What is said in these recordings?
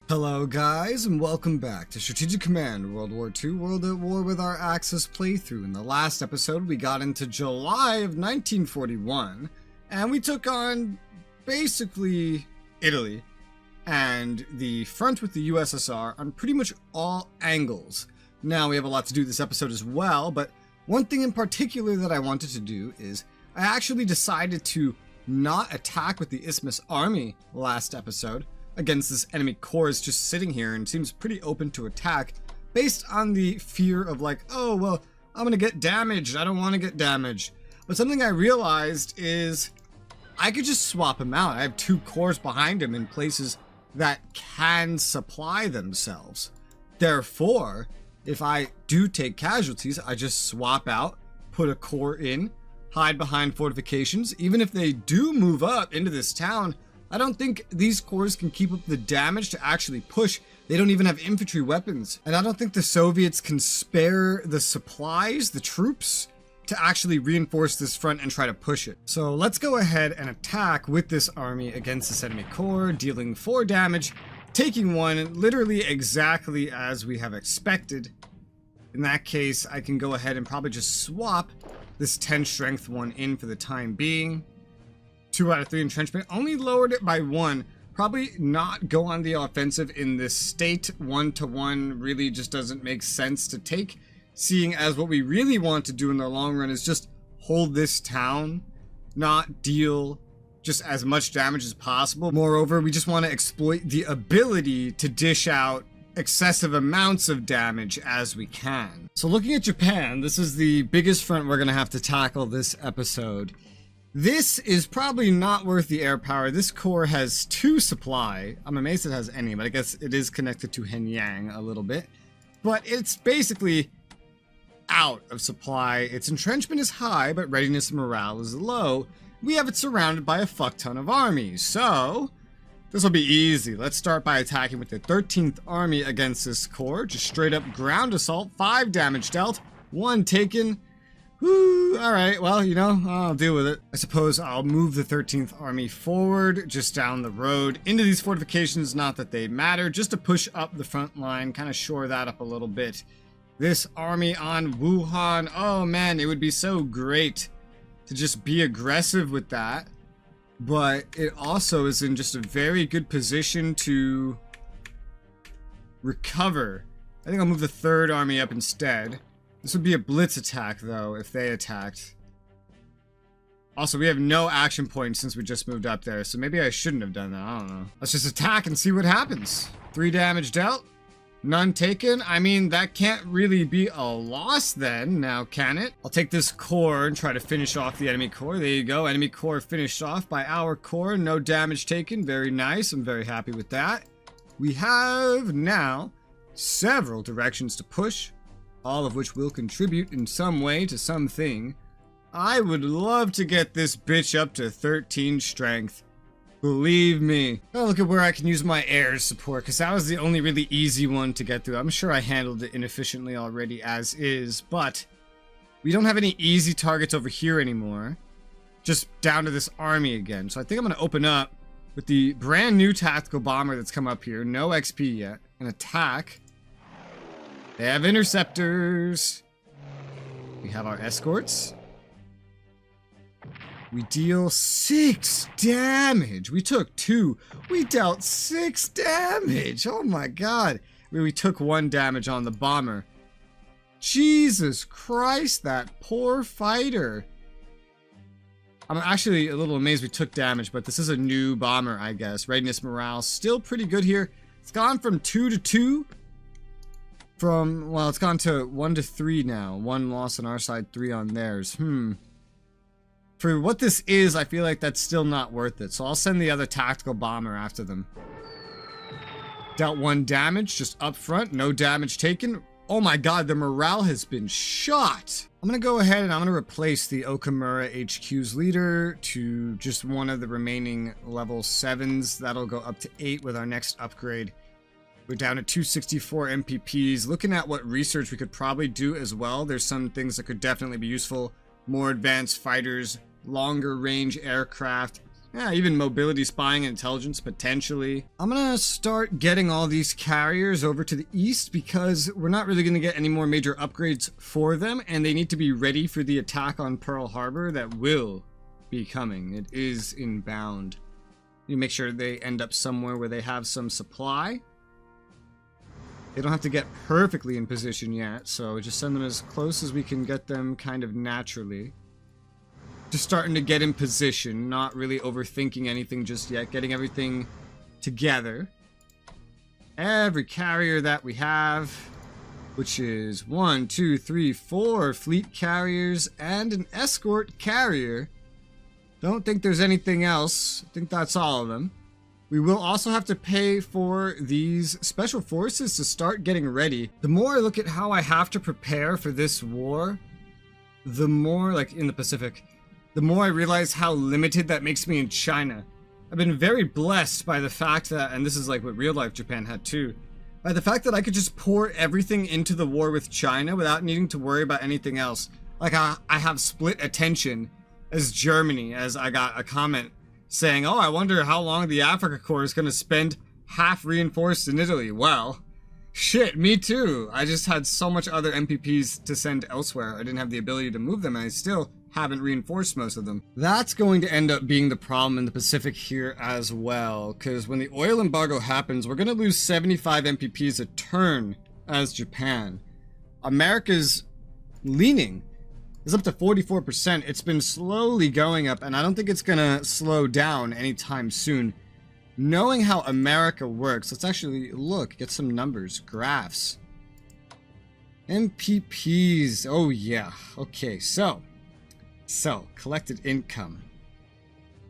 Hello guys, and welcome back to Strategic Command World War II World at War with our Axis playthrough. In the last episode, we got into July of 1941, and we took on basically Italy and the front with the USSR on pretty much all angles. Now, we have a lot to do this episode as well, but one thing in particular that I wanted to do is I actually decided to not attack with the Isthmus Army last episode against this enemy corps just sitting here and seems pretty open to attack based on the fear of like, oh, well, I'm gonna get damaged. I don't want to get damaged. But something I realized is I could just swap him out. I have two corps behind him in places that can supply themselves. Therefore, if I do take casualties, I just swap out, put a corps in, hide behind fortifications. Even if they do move up into this town, I don't think these corps can keep up the damage to actually push. They don't even have infantry weapons. And I don't think the Soviets can spare the supplies, the troops, to actually reinforce this front and try to push it. So let's go ahead and attack with this army against this enemy corps, dealing 4 damage, taking 1 literally exactly as we have expected. In that case, I can go ahead and probably just swap this 10 strength one in for the time being. 2 out of 3 entrenchment, only lowered it by 1. Probably not go on the offensive in this state. 1-to-1 really just doesn't make sense to take, seeing as what we really want to do in the long run is just hold this town, not deal just as much damage as possible. Moreover, we just want to exploit the ability to dish out excessive amounts of damage as we can. So looking at Japan, this is the biggest front we're going to have to tackle this episode. This is probably not worth the air power. This corps has 2 supply. I'm amazed it has any, but I guess it is connected to Henyang a little bit. But it's basically out of supply. Its entrenchment is high, but readiness and morale is low. We have it surrounded by a fuck ton of armies, so this will be easy. Let's start by attacking with the 13th Army against this corps. Just straight up ground assault. 5 damage dealt, 1 taken. Whoo, alright, well, you know, I'll deal with it. I suppose I'll move the 13th Army forward, just down the road, into these fortifications, not that they matter, just to push up the front line, kind of shore that up a little bit. This army on Wuhan, oh man, it would be so great to just be aggressive with that, but it also is in just a very good position to recover. I think I'll move the 3rd Army up instead. This would be a blitz attack, though, if they attacked. Also, we have no action points since we just moved up there, so maybe I shouldn't have done that. I don't know. Let's just attack and see what happens. 3 damage dealt. None taken. I mean, that can't really be a loss then, now can it? I'll take this corps and try to finish off the enemy corps. There you go. Enemy corps finished off by our corps. No damage taken. Very nice. I'm very happy with that. We have now several directions to push, all of which will contribute in some way to something. I would love to get this bitch up to 13 strength. Believe me. Oh, look at where I can use my air support, because that was the only really easy one to get through. I'm sure I handled it inefficiently already as is, but we don't have any easy targets over here anymore. Just down to this army again. So I think I'm going to open up with the brand new tactical bomber that's come up here. No XP yet. An attack. They have interceptors. We have our escorts. We deal 6 damage. We took 2. We dealt 6 damage. Oh my god. We took 1 damage on the bomber. Jesus Christ, that poor fighter. I'm actually a little amazed we took damage, but this is a new bomber, I guess. Readiness morale still pretty good here. It's gone from 2 to 2. Well, it's gone to 1 to 3 now. 1 loss on our side, 3 on theirs. For what this is, I feel like that's still not worth it. So I'll send the other tactical bomber after them. Dealt 1 damage just up front. No damage taken. Oh my god, the morale has been shot. I'm going to go ahead and I'm going to replace the Konglomerat HQ's leader to just one of the remaining level 7s. That'll go up to 8 with our next upgrade. We're down to 264 MPPs. Looking at what research we could probably do as well. There's some things that could definitely be useful. More advanced fighters, longer range aircraft. Yeah, even mobility, spying, and intelligence, potentially. I'm gonna start getting all these carriers over to the east because we're not really gonna get any more major upgrades for them, and they need to be ready for the attack on Pearl Harbor that will be coming. It is inbound. You make sure they end up somewhere where they have some supply. They don't have to get perfectly in position yet, so just send them as close as we can get them kind of naturally. Just starting to get in position, not really overthinking anything just yet, getting everything together. Every carrier that we have, which is 1, 2, 3, 4 fleet carriers and an escort carrier. Don't think there's anything else. I think that's all of them. We will also have to pay for these special forces to start getting ready. The more I look at how I have to prepare for this war, the more, like in the Pacific, the more I realize how limited that makes me in China. I've been very blessed by the fact that, and this is like what real life Japan had too, by the fact that I could just pour everything into the war with China without needing to worry about anything else. Like I have split attention as Germany, as I got a comment saying, oh, I wonder how long the Africa Corps is going to spend half reinforced in Italy. Well, shit, me too. I just had so much other MPPs to send elsewhere. I didn't have the ability to move them, and I still haven't reinforced most of them. That's going to end up being the problem in the Pacific here as well, because when the oil embargo happens, we're going to lose 75 MPPs a turn as Japan. America's leaning is up to 44%. It's been slowly going up, and I don't think it's going to slow down anytime soon. Knowing how America works, let's actually look, get some numbers, graphs. MPPs, oh yeah, okay, so collected income.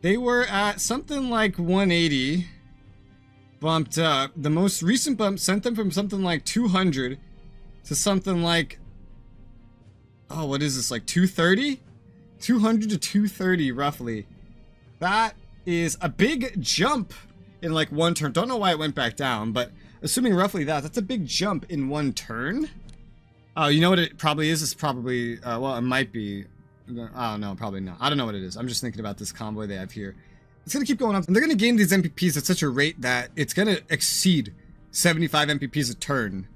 They were at something like 180, bumped up. The most recent bump sent them from something like 200 to something like, oh, what is this, like 230? 200 to 230 roughly. That is a big jump in like one turn. Don't know why it went back down, but assuming roughly that's a big jump in one turn. Oh, you know what it probably is? It's probably, well, it might be, I don't know, probably not. I don't know what it is. I'm just thinking about this convoy they have here. It's going to keep going up, and they're going to gain these MPPs at such a rate that it's going to exceed 75 MPPs a turn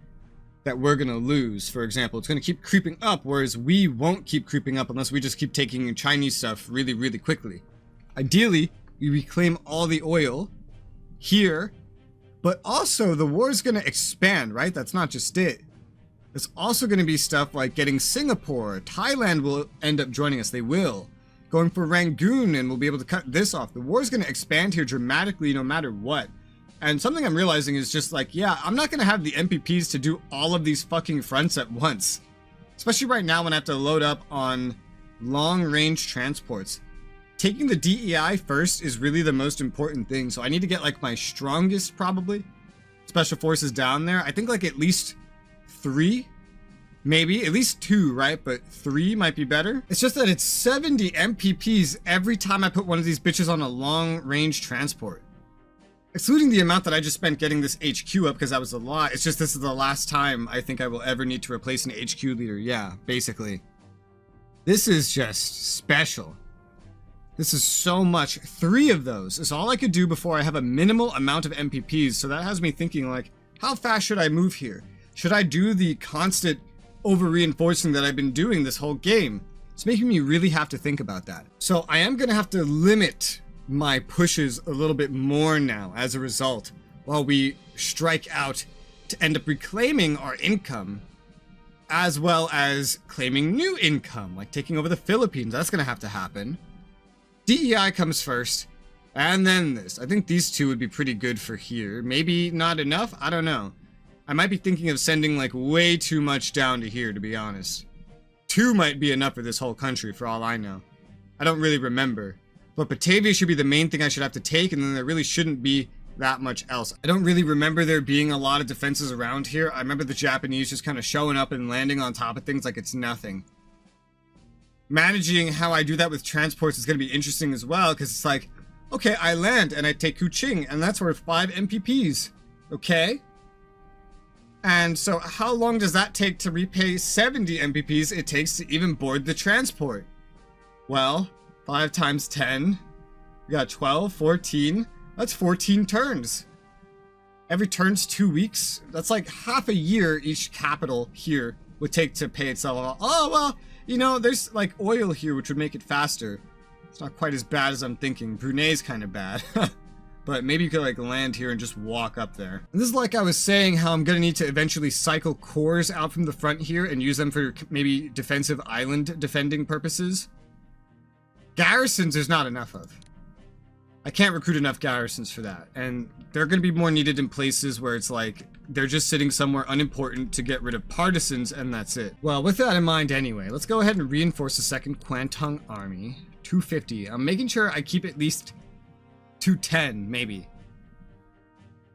that we're going to lose. For example, it's going to keep creeping up, whereas we won't keep creeping up unless we just keep taking Chinese stuff really, really quickly. Ideally, we reclaim all the oil here, but also the war is going to expand, right? That's not just it. It's also going to be stuff like getting Singapore. Thailand will end up joining us. They will. Going for Rangoon, and we'll be able to cut this off. The war is going to expand here dramatically no matter what. And something I'm realizing is just like, yeah, I'm not going to have the MPPs to do all of these fucking fronts at once. Especially right now when I have to load up on long-range transports. Taking the DEI first is really the most important thing. So I need to get like my strongest, probably, special forces down there. I think like at least 3, maybe at least 2, right? But 3 might be better. It's just that it's 70 MPPs every time I put one of these bitches on a long range transport, excluding the amount that I just spent getting this HQ up, because that was a lot. It's just this is the last time I think I will ever need to replace an HQ leader. Yeah, basically this is just special. This is so much. 3 of those is all I could do before I have a minimal amount of MPPs. So that has me thinking like, how fast should I move here? Should I do the constant over-reinforcing that I've been doing this whole game? It's making me really have to think about that. So I am going to have to limit my pushes a little bit more now as a result, while we strike out to end up reclaiming our income, as well as claiming new income, like taking over the Philippines. That's going to have to happen. DEI comes first, and then this. I think these 2 would be pretty good for here. Maybe not enough? I don't know. I might be thinking of sending like way too much down to here, to be honest. 2 might be enough for this whole country, for all I know. I don't really remember. But Batavia should be the main thing I should have to take, and then there really shouldn't be that much else. I don't really remember there being a lot of defenses around here. I remember the Japanese just kind of showing up and landing on top of things like it's nothing. Managing how I do that with transports is going to be interesting as well, because it's like, okay, I land and I take Kuching, and that's worth 5 MPPs. Okay? And so how long does that take to repay 70 MPPs it takes to even board the transport? Well, 5 times 10, We got 12, 14. That's 14 turns. Every turn's 2 weeks. That's like half a year each capital here would take to pay itself off. Oh, well, you know, there's like oil here, which would make it faster. It's not quite as bad as I'm thinking. Brunei's kind of bad. But maybe you could like land here and just walk up there. And this is like I was saying, how I'm gonna need to eventually cycle cores out from the front here and use them for maybe defensive island defending purposes. Garrisons there's not enough of. I can't recruit enough garrisons for that. And they're gonna be more needed in places where it's like, they're just sitting somewhere unimportant to get rid of partisans and that's it. Well, with that in mind anyway, let's go ahead and reinforce the 2nd Kwantung Army. 250. I'm making sure I keep at least 210, maybe.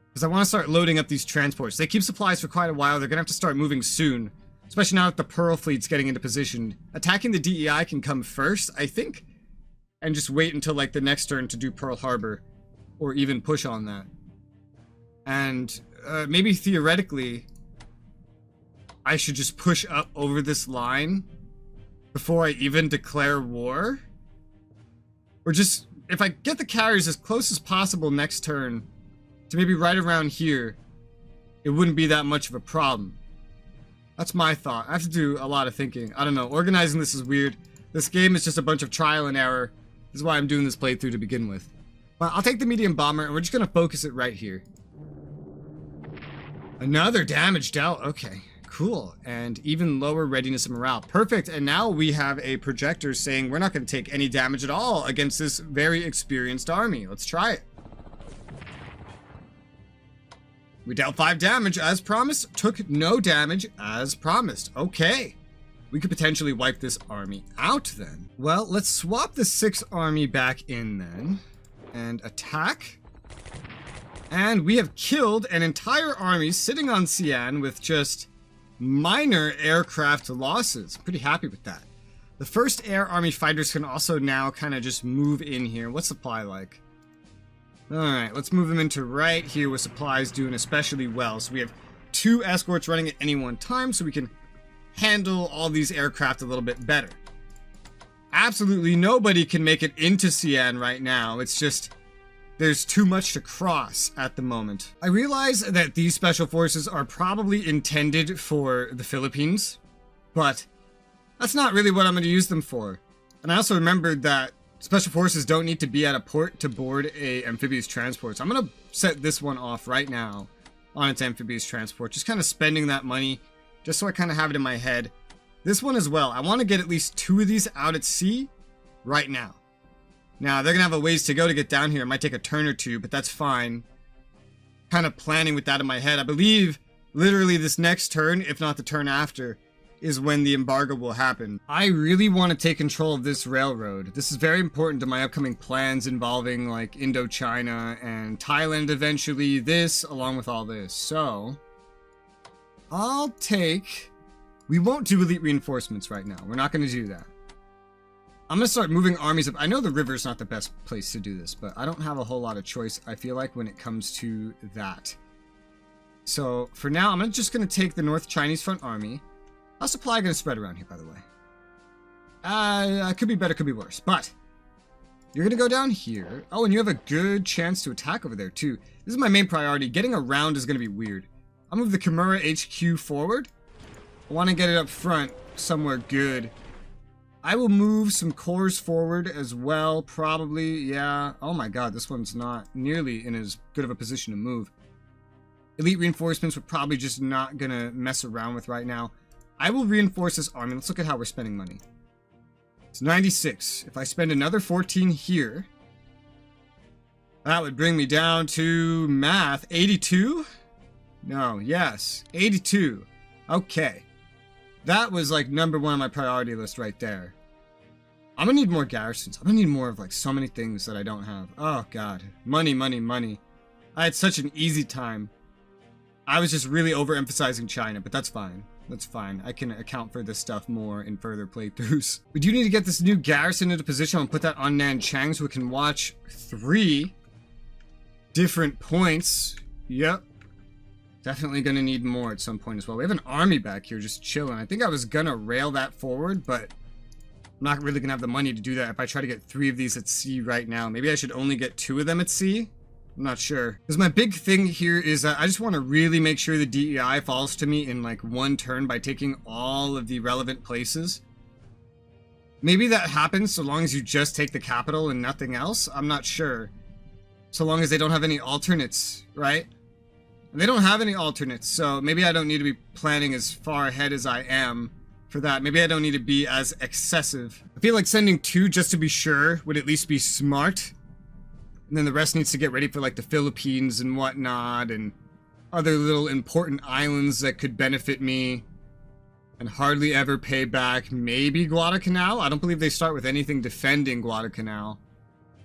Because I want to start loading up these transports. They keep supplies for quite a while. They're going to have to start moving soon. Especially now that the Pearl Fleet's getting into position. Attacking the DEI can come first, I think. And just wait until like the next turn to do Pearl Harbor. Or even push on that. And maybe theoretically, I should just push up over this line before I even declare war. Or just, if I get the carriers as close as possible next turn to maybe right around here, it wouldn't be that much of a problem. That's my thought. I have to do a lot of thinking. I don't know. Organizing this is weird. This game is just a bunch of trial and error. This is why I'm doing this playthrough to begin with. But I'll take the medium bomber and we're just going to focus it right here. Another damage dealt. Okay, cool. And even lower readiness and morale. Perfect. And now we have a projector saying we're not going to take any damage at all against this very experienced army. Let's try it. We dealt 5 damage as promised. Took no damage as promised. Okay. We could potentially wipe this army out then. Well, let's swap the 6th army back in then. And attack. And we have killed an entire army sitting on Xi'an with just minor aircraft losses. Pretty happy with that. The 1st Air Army fighters can also now kind of just move in here. What's supply like? Alright, let's move them into right here with supplies doing especially well. So we have 2 escorts running at any one time so we can handle all these aircraft a little bit better. Absolutely nobody can make it into Xi'an right now. It's just, there's too much to cross at the moment. I realize that these special forces are probably intended for the Philippines, but that's not really what I'm going to use them for. And I also remembered that special forces don't need to be at a port to board a amphibious transport. So I'm going to set this one off right now on its amphibious transport. Just kind of spending that money just so I kind of have it in my head. This one as well. I want to get at least 2 of these out at sea right now. Now, they're going to have a ways to go to get down here. It might take a turn or 2, but that's fine. Kind of planning with that in my head. I believe literally this next turn, if not the turn after, is when the embargo will happen. I really want to take control of this railroad. This is very important to my upcoming plans involving like Indochina and Thailand eventually. This, along with all this. So, I'll take... We won't do elite reinforcements right now. We're not going to do that. I'm going to start moving armies up. I know the river's not the best place to do this, but I don't have a whole lot of choice, I feel like, when it comes to that. So, for now, I'm just going to take the North Chinese Front Army. How's supply going to spread around here, by the way? Could be better, could be worse. But, you're going to go down here. Oh, and you have a good chance to attack over there, too. This is my main priority. Getting around is going to be weird. I'll move the Konglomerat HQ forward. I want to get it up front somewhere good. I will move some cores forward as well, probably. Yeah. Oh my god, this one's not nearly in as good of a position to move. Elite reinforcements we're probably just not going to mess around with right now. I will reinforce this army. Let's look at how we're spending money. It's 96. If I spend another 14 here, that would bring me down to math. 82? No, yes. 82. Okay. That was like #1 on my priority list right there. I'm gonna need more garrisons. I'm gonna need more of like so many things that I don't have. Oh god. Money, money, money. I had such an easy time. I was just really overemphasizing China, but that's fine. That's fine. I can account for this stuff more in further playthroughs. We do need to get this new garrison into position. I'll put that on Nanchang so we can watch 3 different points. Yep. Definitely gonna need more at some point as well. We have an army back here just chilling. I think I was gonna rail that forward, but I'm not really gonna have the money to do that if I try to get 3 of these at sea right now. Maybe I should only get 2 of them at sea? I'm not sure. Because my big thing here is that I just want to really make sure the DEI falls to me in like 1 turn by taking all of the relevant places. Maybe that happens so long as you just take the capital and nothing else. I'm not sure. So long as they don't have any alternates, right? And they don't have any alternates, so maybe I don't need to be planning as far ahead as I am for that. Maybe I don't need to be as excessive. I feel like sending 2 just to be sure would at least be smart. And then the rest needs to get ready for like the Philippines and whatnot and other little important islands that could benefit me and hardly ever pay back. Maybe Guadalcanal? I don't believe they start with anything defending Guadalcanal.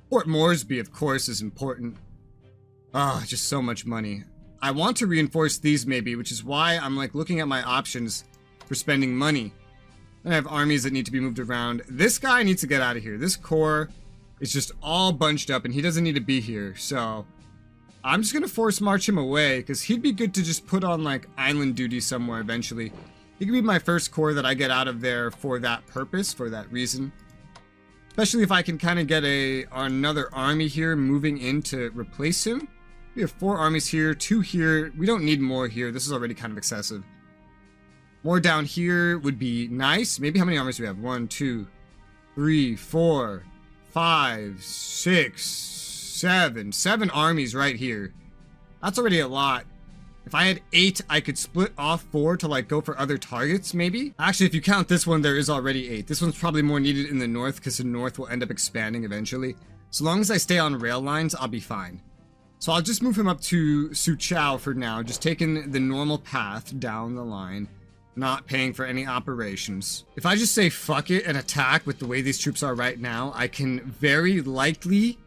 Port Moresby, of course, is important. Ah, just so much money. I want to reinforce these maybe, which is why I'm like looking at my options for spending money. I have armies that need to be moved around. This guy needs to get out of here. This corps is just all bunched up and he doesn't need to be here. So I'm just going to force march him away because he'd be good to just put on like island duty somewhere eventually. He could be my first corps that I get out of there for that purpose, for that reason. Especially if I can kind of get another army here moving in to replace him. We have 4 armies here, 2 here. We don't need more here. This is already kind of excessive. More down here would be nice. Maybe how many armies do we have? 1, 2, 3, 4, 5, 6, 7. 7 armies right here. That's already a lot. If I had 8, I could split off 4 to like go for other targets, maybe? Actually, if you count this one, there is already 8. This one's probably more needed in the north because the north will end up expanding eventually. So long as I stay on rail lines, I'll be fine. So I'll just move him up to Suchao for now, just taking the normal path down the line, not paying for any operations. If I just say fuck it and attack with the way these troops are right now, I can very likely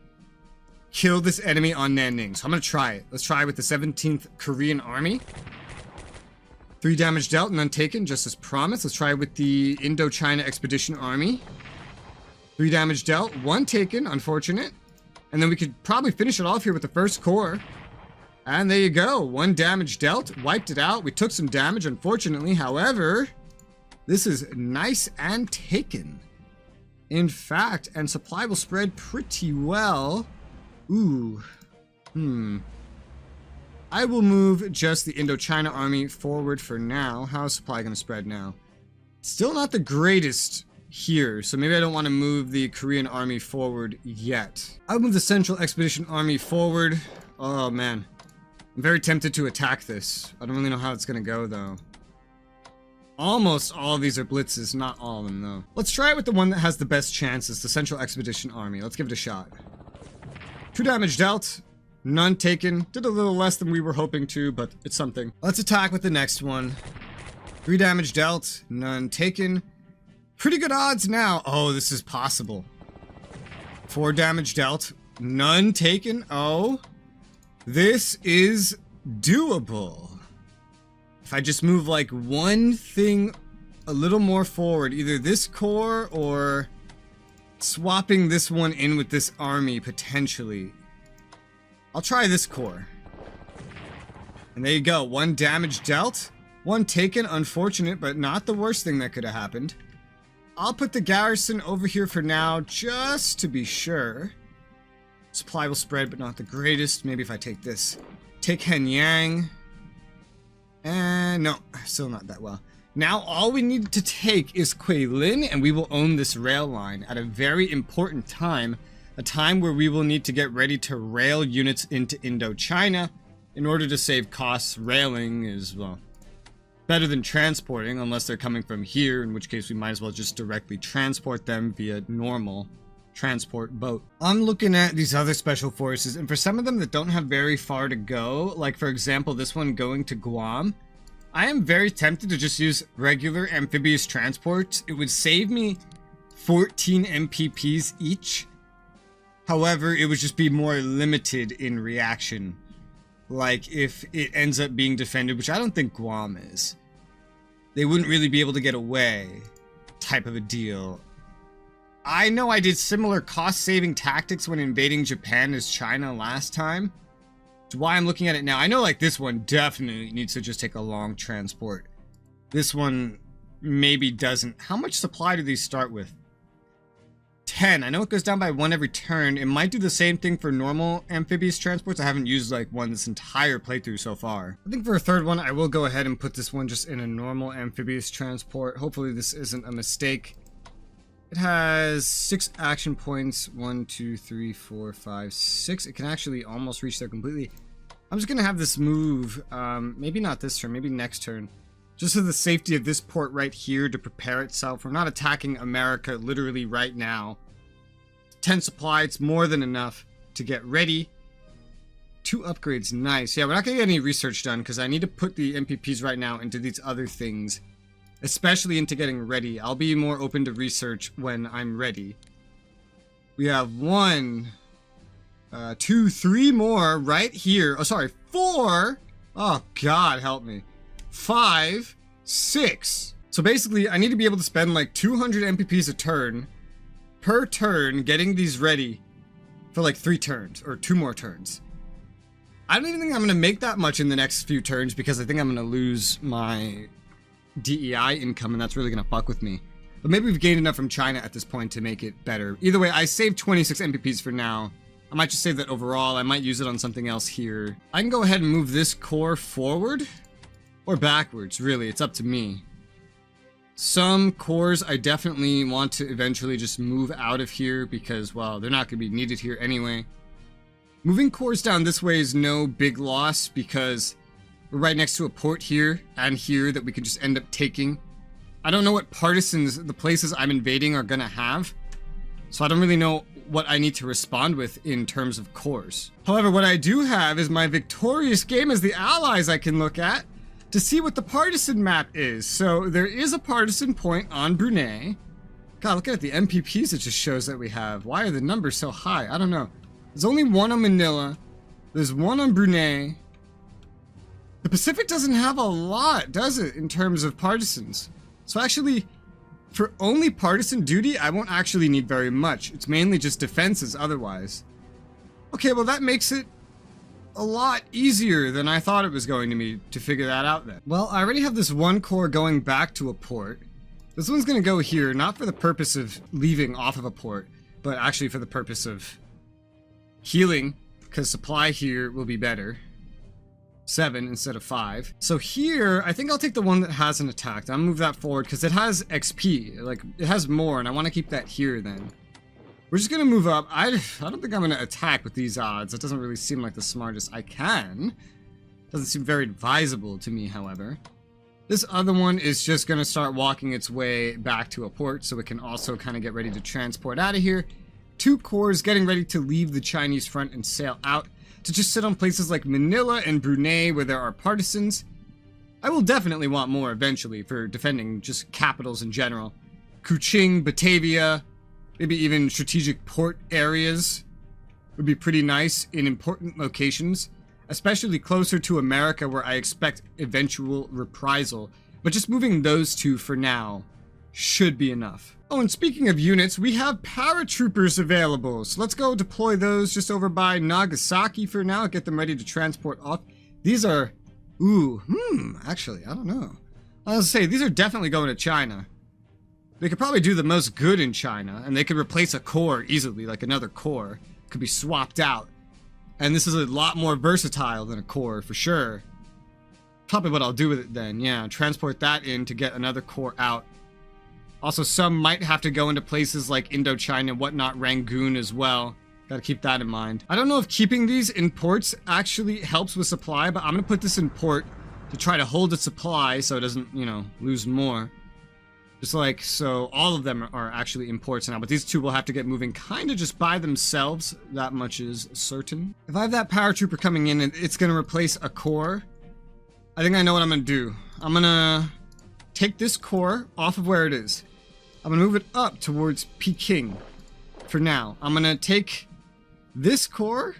kill this enemy on Nanning. So I'm gonna try it. Let's try with the 17th Korean Army. 3 damage dealt, none taken, just as promised. Let's try with the Indochina Expedition Army. 3 damage dealt, 1 taken, unfortunate. And then we could probably finish it off here with the first corps. And there you go, 1 damage dealt, wiped it out. We took some damage, unfortunately. However, this is nice and taken. In fact, and supply will spread pretty well. Ooh, I will move just the Indochina army forward for now. How's supply going to spread now? Still not the greatest here, so maybe I don't want to move the Korean army forward yet. I'll move the Central Expedition Army forward. Oh man, I'm very tempted to attack this. I don't really know how it's going to go though. Almost all of these are blitzes, not all of them though. Let's try it with the one that has the best chances, the Central Expedition Army. Let's give it a shot. 2 damage dealt, none taken. Did a little less than we were hoping to, but it's something. Let's attack with the next one. 3 damage dealt, none taken. Pretty good odds now. Oh, this is possible. 4 damage dealt, none taken. Oh, this is doable. If I just move like one thing a little more forward, either this corps or swapping this one in with this army, potentially. I'll try this corps. And there you go, 1 damage dealt, 1 taken, unfortunate, but not the worst thing that could have happened. I'll put the garrison over here for now, just to be sure. Supply will spread, but not the greatest. Maybe if I take this. Take Henyang. And no, still not that well. Now all we need to take is Guilin, and we will own this rail line at a very important time. A time where we will need to get ready to rail units into Indochina in order to save costs. Railing is, well, better than transporting, unless they're coming from here, in which case we might as well just directly transport them via normal transport boat. I'm looking at these other special forces, and for some of them that don't have very far to go, like for example this one going to Guam, I am very tempted to just use regular amphibious transports. It would save me 14 MPPs each. However, it would just be more limited in reaction. Like if it ends up being defended, which I don't think Guam is, they wouldn't really be able to get away type of a deal. I know I did similar cost-saving tactics when invading Japan as China last time. That's why I'm looking at it now. I know like this one definitely needs to just take a long transport. This one maybe doesn't. How much supply do these start with? 10. I know it goes down by 1 every turn. It might do the same thing for normal amphibious transports. I haven't used like one this entire playthrough so far. I think for a third one, I will go ahead and put this one just in a normal amphibious transport. Hopefully this isn't a mistake. It has 6 action points. 1, 2, 3, 4, 5, 6. It can actually almost reach there completely. I'm just gonna have this move, maybe not this turn, maybe next turn. Just for the safety of this port right here to prepare itself. We're not attacking America literally right now. 10 supply, it's more than enough to get ready. 2 upgrades, nice. Yeah, we're not gonna get any research done because I need to put the MPPs right now into these other things. Especially into getting ready. I'll be more open to research when I'm ready. We have 1, 2, 3 more right here. Oh, sorry, 4. Oh, God, help me. 5, 6. So basically, I need to be able to spend like 200 MPPs a turn, per turn, getting these ready for like 3 turns, or 2 more turns. I don't even think I'm going to make that much in the next few turns, because I think I'm going to lose my DEI income, and that's really going to fuck with me. But maybe we've gained enough from China at this point to make it better. Either way, I saved 26 MPPs for now. I might just save that overall. I might use it on something else here. I can go ahead and move this core forward. Or backwards, really, it's up to me. Some cores I definitely want to eventually just move out of here because, well, they're not going to be needed here anyway. Moving cores down this way is no big loss because we're right next to a port here and here that we could just end up taking. I don't know what partisans the places I'm invading are going to have, so I don't really know what I need to respond with in terms of cores. However, what I do have is my victorious game as the allies I can look at to see what the partisan map is. So there is a partisan point on Brunei. God, look at the MPPs it just shows that we have. Why are the numbers so high? I don't know. There's only 1 on Manila. There's 1 on Brunei. The Pacific doesn't have a lot, does it, in terms of partisans? So actually, for only partisan duty, I won't actually need very much. It's mainly just defenses otherwise. Okay, well that makes it a lot easier than I thought it was going to be to figure that out then. Well, I already have this 1 core going back to a port. This one's going to go here, not for the purpose of leaving off of a port, but actually for the purpose of healing, because supply here will be better. 7 instead of 5. So here, I think I'll take the one that hasn't attacked. I'll move that forward because it has XP. Like, it has more, and I want to keep that here then. We're just going to move up. I don't think I'm going to attack with these odds. It doesn't really seem like the smartest. I can. Doesn't seem very advisable to me, however. This other one is just going to start walking its way back to a port, so it can also kind of get ready to transport out of here. 2 cores getting ready to leave the Chinese front and sail out to just sit on places like Manila and Brunei where there are partisans. I will definitely want more eventually for defending just capitals in general. Kuching, Batavia, maybe even strategic port areas would be pretty nice in important locations, especially closer to America where I expect eventual reprisal. But just moving those 2 for now should be enough. Oh, and speaking of units, we have paratroopers available. So let's go deploy those just over by Nagasaki for now, get them ready to transport off. These are, actually, I don't know. I was gonna say, these are definitely going to China. They could probably do the most good in China, and they could replace a core easily, like another core. Could be swapped out. And this is a lot more versatile than a core, for sure. Probably what I'll do with it then, yeah. Transport that in to get another core out. Also, some might have to go into places like Indochina and whatnot, Rangoon as well. Gotta keep that in mind. I don't know if keeping these in ports actually helps with supply, but I'm gonna put this in port to try to hold its supply so it doesn't, you know, lose more. Just like, so all of them are actually in ports now, but these 2 will have to get moving kind of just by themselves. That much is certain. If I have that paratrooper coming in and it's going to replace a core, I think I know what I'm going to do. I'm going to take this core off of where it is. I'm going to move it up towards Peking for now. I'm going to take this core.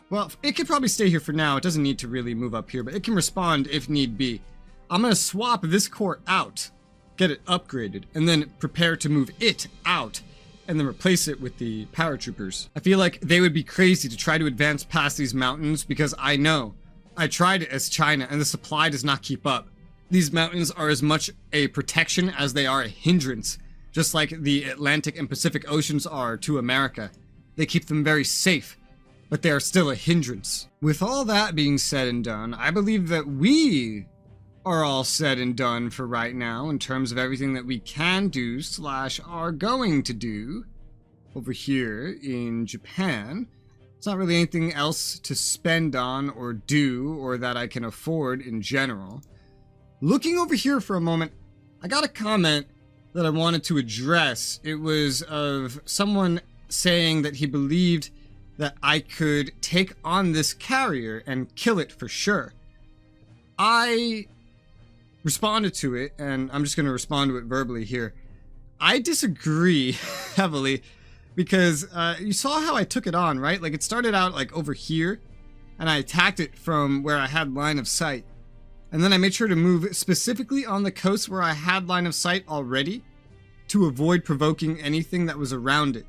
Well, it could probably stay here for now. It doesn't need to really move up here, but it can respond if need be. I'm going to swap this core out, get it upgraded, and then prepare to move it out, and then replace it with the paratroopers. I feel like they would be crazy to try to advance past these mountains because I know I tried it as China and the supply does not keep up. These mountains are as much a protection as they are a hindrance just like the Atlantic and Pacific Oceans are to America. They keep them very safe, but they are still a hindrance. With all that being said and done, I believe that we are all said and done for right now in terms of everything that we can do / are going to do over here in Japan. It's not really anything else to spend on or do or that I can afford in general. Looking over here for a moment, I got a comment that I wanted to address. It was of someone saying that he believed that I could take on this carrier and kill it for sure. I responded to it, and I'm just going to respond to it verbally here. I disagree heavily because you saw how I took it on, right? Like, it started out like over here, and I attacked it from where I had line of sight. And then I made sure to move specifically on the coast where I had line of sight already to avoid provoking anything that was around it.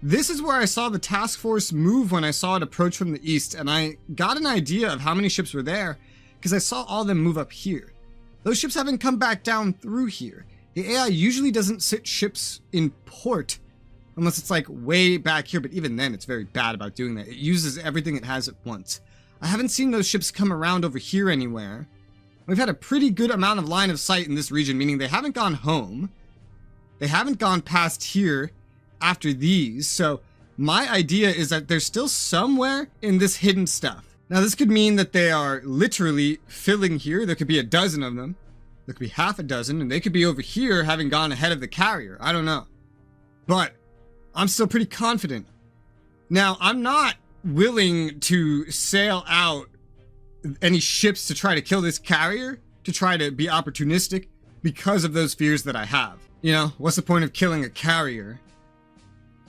This is where I saw the task force move when I saw it approach from the east, and I got an idea of how many ships were there because I saw all of them move up here. Those ships haven't come back down through here. The AI usually doesn't sit ships in port unless it's like way back here, but even then it's very bad about doing that. It uses everything it has at once. I haven't seen those ships come around over here anywhere. We've had a pretty good amount of line of sight in this region, meaning they haven't gone home. They haven't gone past here after these, so my idea is that they're still somewhere in this hidden stuff. Now, this could mean that they are literally filling here. There could be a dozen of them. There could be half a dozen, and they could be over here having gone ahead of the carrier. I don't know. But I'm still pretty confident. Now, I'm not willing to sail out any ships to try to kill this carrier, to try to be opportunistic because of those fears that I have. You know, what's the point of killing a carrier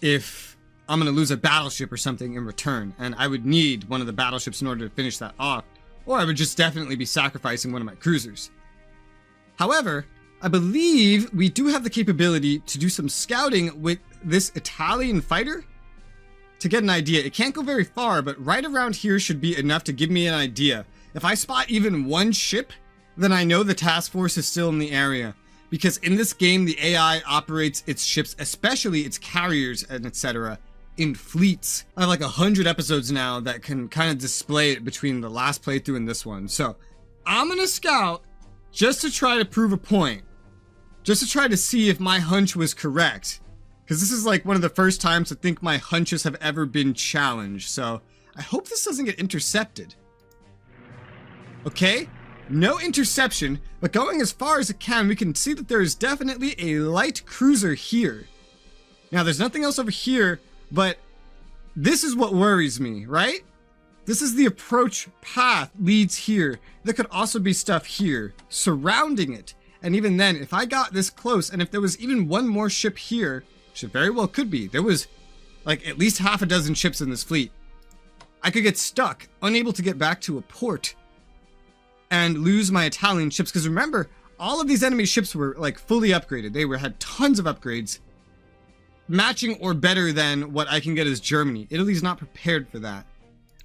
if I'm going to lose a battleship or something in return, and I would need one of the battleships in order to finish that off, or I would just definitely be sacrificing one of my cruisers. However, I believe we do have the capability to do some scouting with this Italian fighter to get an idea. It can't go very far, but right around here should be enough to give me an idea. If I spot even one ship, then I know the task force is still in the area. Because in this game, the AI operates its ships, especially its carriers and etc., in fleets. I have like 100 episodes now that can kind of display it between the last playthrough and this one. So I'm gonna scout just to try to prove a point. Just to try to see if my hunch was correct. Because this is like one of the first times I think my hunches have ever been challenged. So I hope this doesn't get intercepted. Okay, no interception, but going as far as it can, we can see that there is definitely a light cruiser here. Now, there's nothing else over here, but this is what worries me, right? This is the approach path leads here. There could also be stuff here surrounding it. And even then, if I got this close, and if there was even one more ship here, which it very well could be, there was like at least half a dozen ships in this fleet, I could get stuck, unable to get back to a port and lose my Italian ships. Because remember, all of these enemy ships were like fully upgraded. They had tons of upgrades, matching or better than what I can get as Germany. Italy's not prepared for that.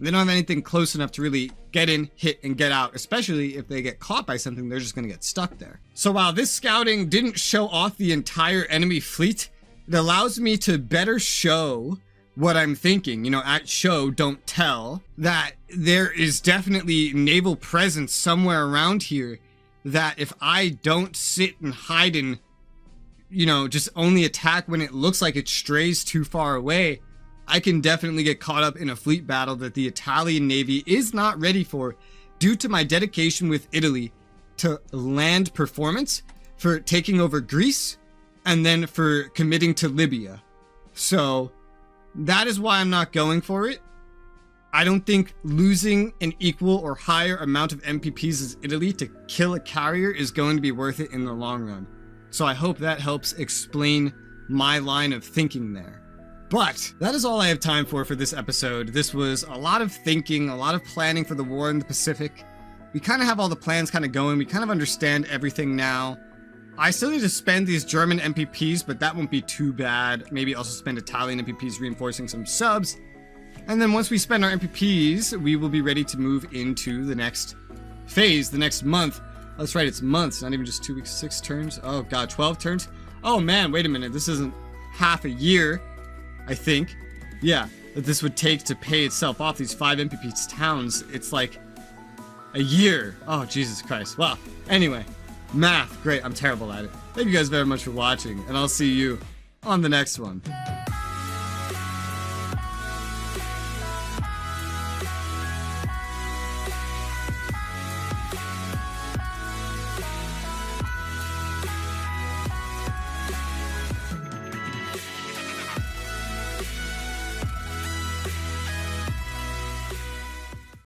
They don't have anything close enough to really get in, hit, and get out, especially if they get caught by something, they're just going to get stuck there. So while this scouting didn't show off the entire enemy fleet, it allows me to better show what I'm thinking. You know, at show, don't tell, that there is definitely naval presence somewhere around here, that if I don't sit and hide and, you know, just only attack when it looks like it strays too far away, I can definitely get caught up in a fleet battle that the Italian Navy is not ready for due to my dedication with Italy to land performance, for taking over Greece, and then for committing to Libya. So that is why I'm not going for it. I don't think losing an equal or higher amount of MPPs as Italy to kill a carrier is going to be worth it in the long run. So I hope that helps explain my line of thinking there. But that is all I have time for this episode. This was a lot of thinking, a lot of planning for the war in the Pacific. We kind of have all the plans kind of going. We kind of understand everything now. I still need to spend these German MPPs, but that won't be too bad. Maybe also spend Italian MPPs reinforcing some subs. And then once we spend our MPPs, we will be ready to move into the next phase, the next month. That's right, it's months, not even just 2 weeks, 6 turns. Oh god, 12 turns. Oh man, wait a minute, this isn't half a year, I think. Yeah, that this would take to pay itself off, these 5 MPP towns. It's like a year. Oh, Jesus Christ. Well, anyway, math, great, I'm terrible at it. Thank you guys very much for watching, and I'll see you on the next one.